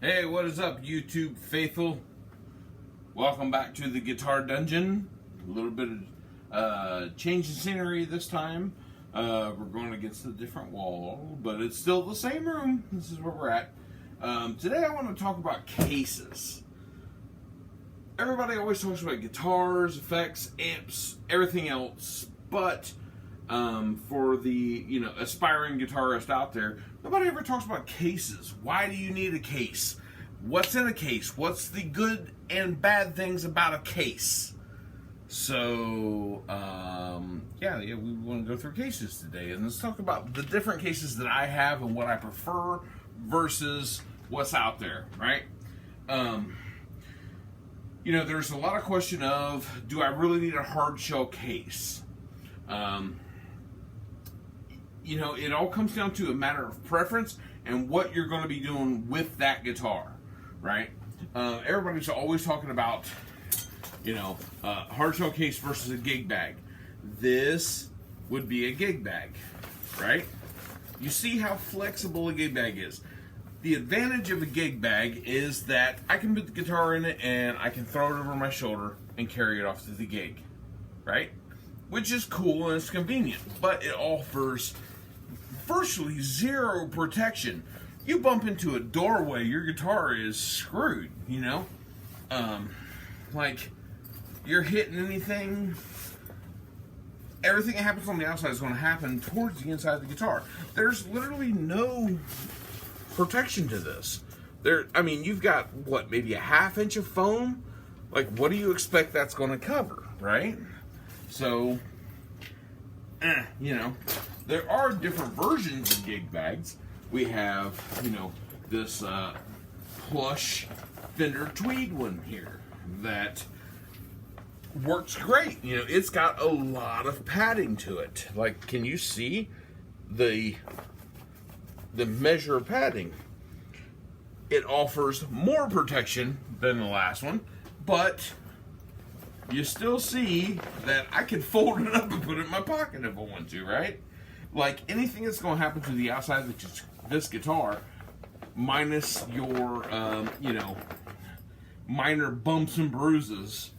Hey, what is up, YouTube faithful? Welcome back to the Guitar Dungeon. A little bit of change in scenery this time. We're going against a different wall, but it's still the same room. This is where we're at. Today I want to talk about cases. Everybody always talks about guitars, effects, amps, everything else, but for the aspiring guitarist out there, nobody ever talks about cases. Why do you need a case? What's in a case? What's the good and bad things about a case? So we want to go through cases today, and let's talk about the different cases that I have and what I prefer versus what's out there, right? There's a lot of question of, do I really need a hard shell case? It all comes down to a matter of preference and what you're going to be doing with that guitar, right? Everybody's always talking about, hard shell case versus a gig bag. This would be a gig bag, right? You see how flexible a gig bag is. The advantage of a gig bag is that I can put the guitar in it and I can throw it over my shoulder and carry it off to the gig, right? Which is cool and it's convenient, but it offers virtually zero protection. You bump into a doorway, your guitar is screwed, like you're hitting anything, everything that happens on the outside is going to happen towards the inside of the guitar. There's literally no protection to this. You've got maybe a ½ inch of foam. Like, what do you expect that's going to cover, right? So, there are different versions of gig bags. We have, this plush Fender tweed one here that works great. It's got a lot of padding to it. Like, can you see the measure of padding? It offers more protection than the last one, but you still see that I can fold it up and put it in my pocket if I want to, right? Like, anything that's going to happen to the outside of this guitar, minus your, minor bumps and bruises,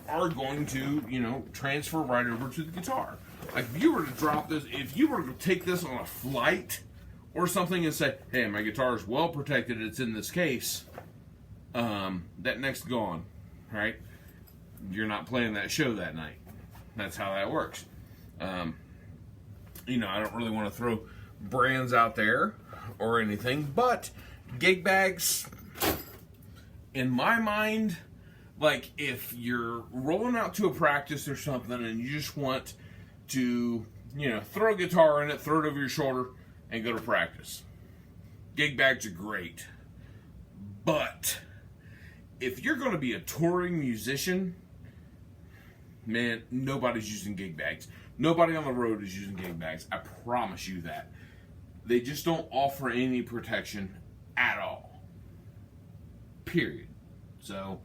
are going to, transfer right over to the guitar. Like, if you were to drop this, if you were to take this on a flight or something and say, hey, my guitar is well protected, it's in this case, that neck's gone, right? You're not playing that show that night. That's how that works. I don't really want to throw brands out there or anything, but gig bags, in my mind, like, if you're rolling out to a practice or something and you just want to, throw a guitar in it, throw it over your shoulder, and go to practice, gig bags are great. But if you're going to be a touring musician, man, nobody's using gig bags. Nobody on the road is using gig bags. I promise you that. They just don't offer any protection at all. Period. So,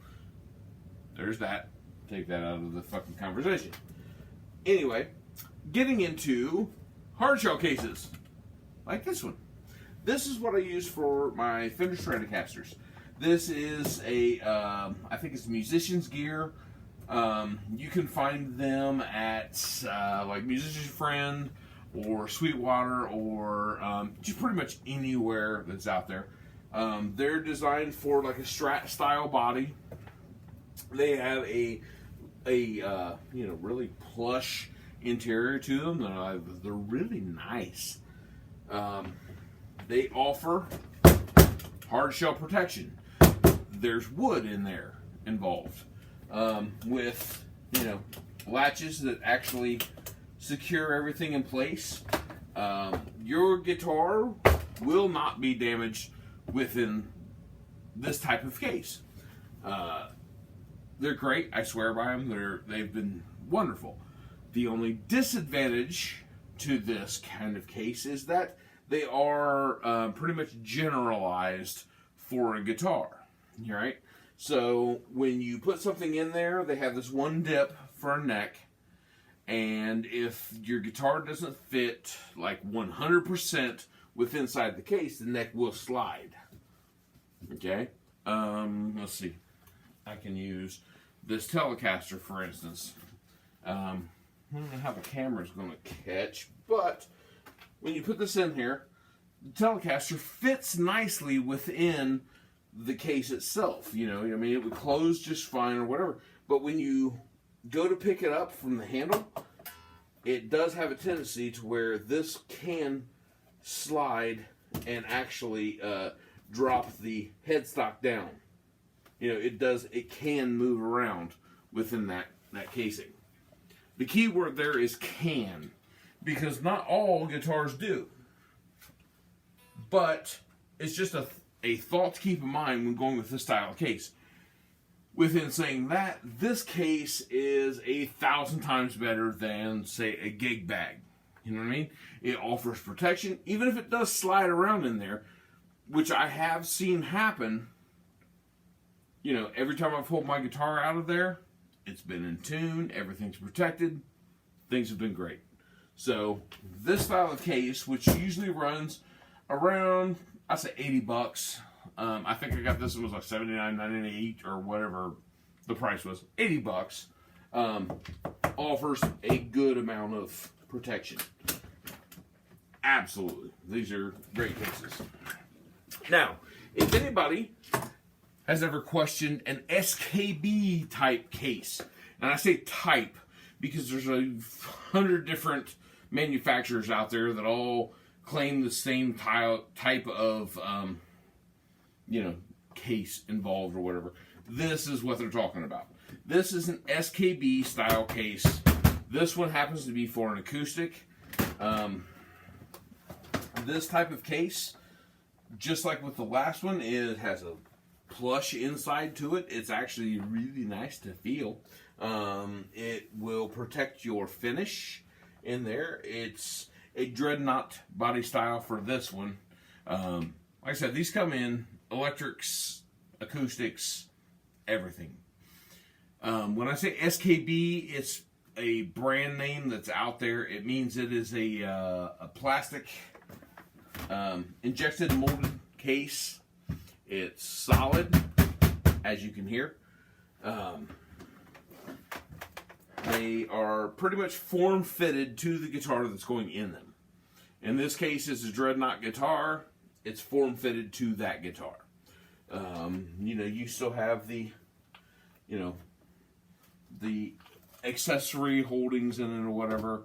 there's that. Take that out of the fucking conversation. Anyway, getting into hard shell cases. Like this one. This is what I use for my Fender Stratocasters. This is I think it's Musician's Gear. You can find them at like Musician's Friend or Sweetwater or just pretty much anywhere that's out there. They're designed for like a Strat style body. They have a really plush interior to them. They're really nice. They offer hard shell protection. There's wood in there involved, with latches that actually secure everything in place. Your guitar will not be damaged within this type of case. They're great. I swear by them. They've been wonderful. The only disadvantage to this kind of case is that they are pretty much generalized for a guitar, right? So when you put something in there, they have this one dip for a neck, and if your guitar doesn't fit like 100% with inside the case, the neck will slide, Okay. Let's see. I can use this Telecaster, for instance. I don't know how the camera's going to catch, but when you put this in here, the Telecaster fits nicely within the case itself. You know, I mean, it would close just fine or whatever. But when you go to pick it up from the handle, it does have a tendency to where this can slide and actually drop the headstock down. You know, it can move around within that casing. The key word there is can, because not all guitars do. But it's just a thought to keep in mind when going with this style of case. Within saying that, this case is 1,000 times better than, say, a gig bag. You know what I mean? It offers protection, even if it does slide around in there, which I have seen happen. You know, every time I've pulled my guitar out of there, it's been in tune, everything's protected, things have been great. So, this style of case, which usually runs around, I'd say $80. I think I got this one was like $79.98 or whatever the price was. $80. Offers a good amount of protection. Absolutely. These are great cases. Now, if anybody has ever questioned an SKB type case, and I say type because there's 100 different manufacturers out there that all claim the same type of case involved or whatever. This is what they're talking about. This is an SKB style case. This one happens to be for an acoustic. This type of case, just like with the last one, it has a plush inside to it. It's actually really nice to feel. It will protect your finish in there. It's a dreadnought body style for this one. Like I said, these come in electrics, acoustics, everything. When I say SKB, it's a brand name that's out there. It means it is a plastic injected molded case. It's solid, as you can hear. They are pretty much form-fitted to the guitar that's going in them. In this case, it's a dreadnought guitar. It's form-fitted to that guitar. You still have the accessory holdings in it or whatever.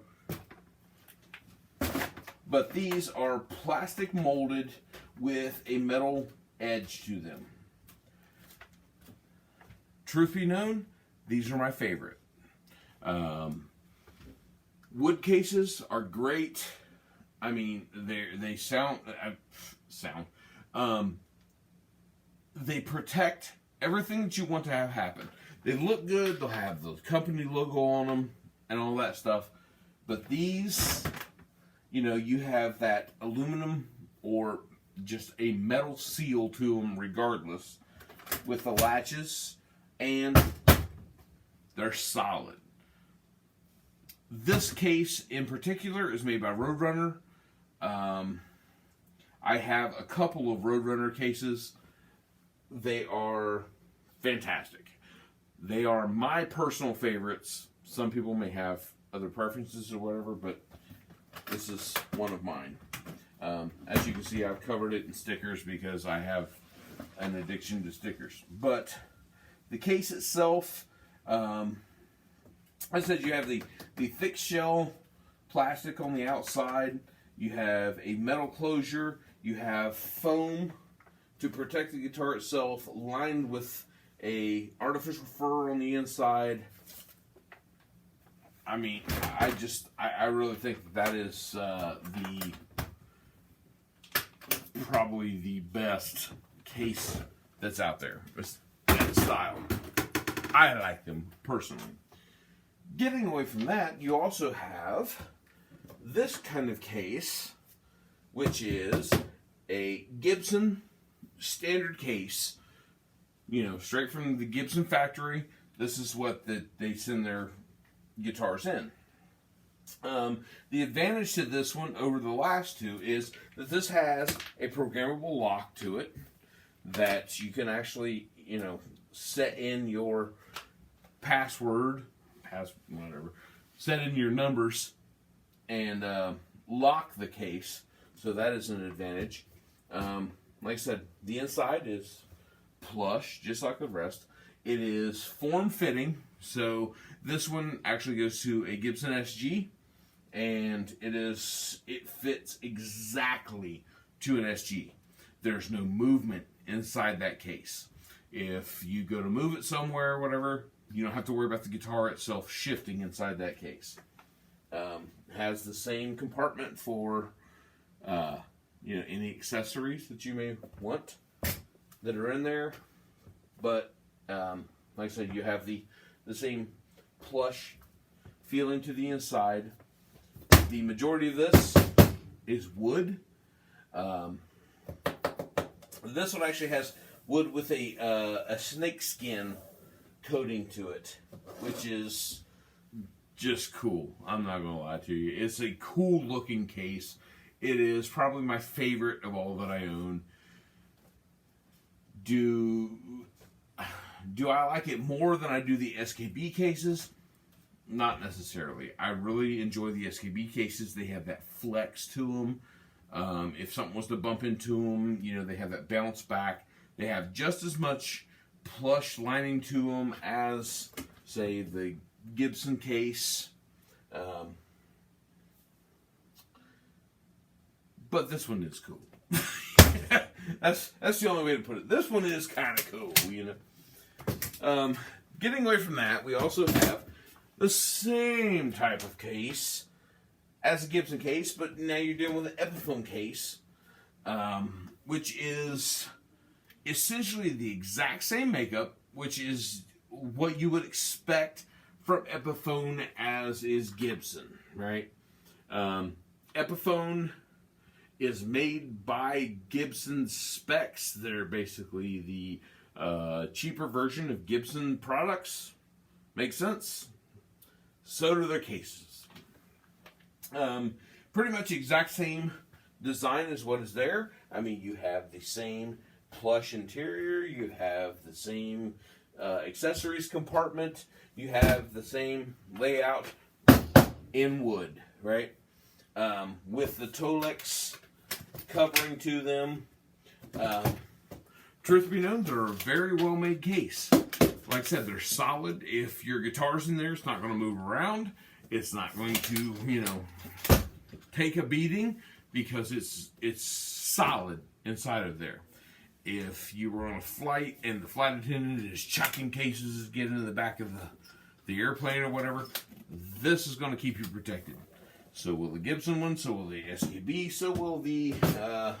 But these are plastic molded with a metal edge to them. Truth be known, these are my favorite. Wood cases are great. I mean, they sound. They protect everything that you want to have happen. They look good. They'll have the company logo on them and all that stuff. But these, you have that aluminum or just a metal seal to them regardless with the latches, and they're solid. This case in particular is made by Roadrunner. I have a couple of Roadrunner cases. They are fantastic. They are my personal favorites. Some people may have other preferences or whatever, but this is one of mine. As you can see, I've covered it in stickers because I have an addiction to stickers. But the case itself, I said you have the thick shell plastic on the outside. You have a metal closure. You have foam to protect the guitar itself, lined with a artificial fur on the inside. I mean, I really think that is probably the best case that's out there. It's that style. I like them personally. Getting away from that, you also have this kind of case, which is a Gibson standard case. Straight from the Gibson factory. This is what they send their guitars in. The advantage to this one over the last two is that this has a programmable lock to it. that you can actually, set in your password, whatever, set in your numbers, and lock the case. So that is an advantage. Like I said, the inside is plush, just like the rest. It is form-fitting, so this one actually goes to a Gibson SG, and it fits exactly to an SG. There's no movement inside that case. If you go to move it somewhere or whatever, you don't have to worry about the guitar itself shifting inside that case. Has the same compartment for any accessories that you may want that are in there, but like I said, you have the same plush feeling to the inside. The majority of this is wood. This one actually has wood with a snake skin coating to it, which is just cool. I'm not gonna lie to you. It's a cool looking case. It is probably my favorite of all that I own. Do I like it more than I do the SKB cases? Not necessarily. I really enjoy the SKB cases. They have that flex to them. If something was to bump into them, they have that bounce back. They have just as much plush lining to them as, say, the Gibson case. But this one is cool. That's the only way to put it. This one is kind of cool, Getting away from that, we also have the same type of case as a Gibson case, but now you're dealing with an Epiphone case, which is essentially the exact same makeup, which is what you would expect from Epiphone as is Gibson, right? Epiphone is made by Gibson specs. They're basically the cheaper version of Gibson products. Makes sense? So do their cases. Pretty much the exact same design as what is there. I mean, you have the same plush interior. You have the same accessories compartment. You have the same layout in wood, right? With the Tolex covering to them. Truth be known, they're a very well made case. Like I said, they're solid. If your guitar's in there, it's not going to move around. It's not going to, take a beating because it's solid inside of there. If you were on a flight and the flight attendant is chucking cases, getting in the back of the airplane or whatever, this is going to keep you protected. So will the Gibson one, so will the SKB, so will the, I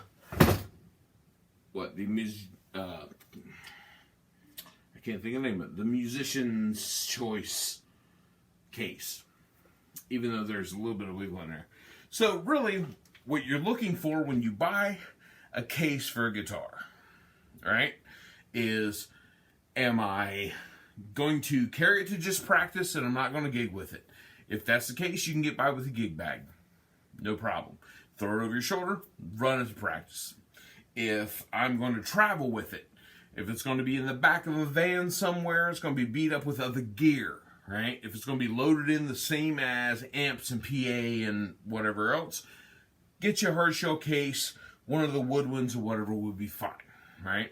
can't think of the name of it, the Musician's Choice case. Even though there's a little bit of wiggle in there. So really, what you're looking for when you buy a case for a guitar, all right, is, am I going to carry it to just practice and I'm not going to gig with it? If that's the case, you can get by with a gig bag. No problem. Throw it over your shoulder, run it to practice. If I'm going to travel with it, if it's going to be in the back of a van somewhere, it's going to be beat up with other gear, right? If it's going to be loaded in the same as amps and PA and whatever else, get you a hard shell case. One of the wood ones or whatever would be fine, right?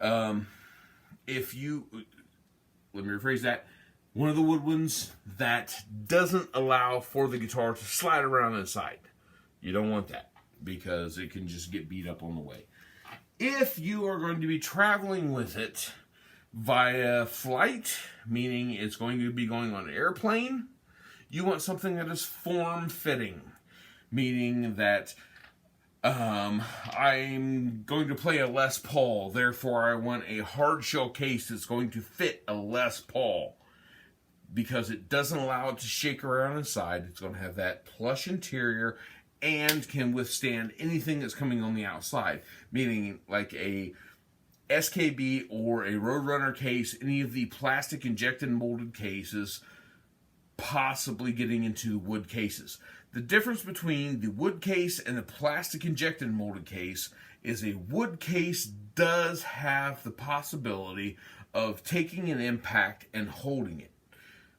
Let me rephrase that. One of the wood ones that doesn't allow for the guitar to slide around inside. You don't want that because it can just get beat up on the way. If you are going to be traveling with it via flight, meaning it's going to be going on an airplane, you want something that is form-fitting, meaning that I'm going to play a Les Paul, therefore I want a hard shell case that's going to fit a Les Paul. Because it doesn't allow it to shake around inside. It's going to have that plush interior and can withstand anything that's coming on the outside. Meaning like a SKB or a Roadrunner case, any of the plastic injected molded cases, possibly getting into wood cases. The difference between the wood case and the plastic injected molded case is a wood case does have the possibility of taking an impact and holding it.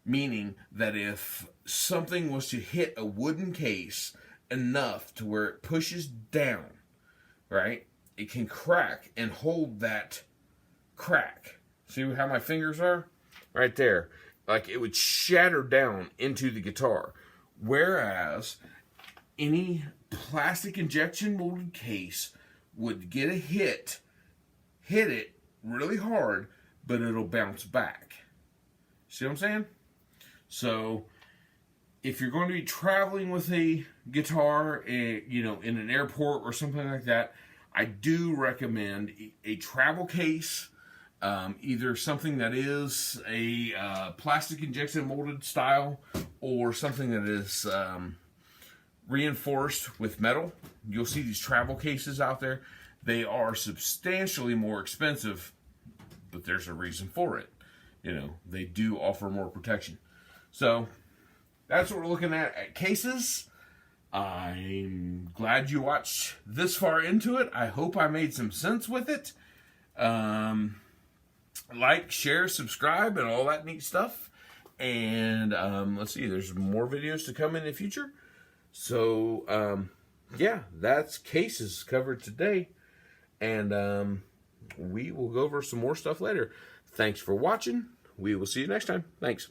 Meaning that if something was to hit a wooden case enough to where it pushes down, right, it can crack and hold that crack. See how my fingers are? Right there. Like it would shatter down into the guitar. Whereas any plastic injection molded case would get a hit it really hard, but it'll bounce back. See what I'm saying? So if you're going to be traveling with a guitar, you know, in an airport or something like that, I do recommend a travel case, either something that is a plastic injection molded style or something that is reinforced with metal. You'll see these travel cases out there. They are substantially more expensive, but there's a reason for it. You know, they do offer more protection. So that's what we're looking at cases. I'm glad you watched this far into it. I hope I made some sense with it. Like, share, subscribe, and all that neat stuff. And let's see, there's more videos to come in the future. So, yeah, that's cases covered today. And we will go over some more stuff later. Thanks for watching. We will see you next time. Thanks.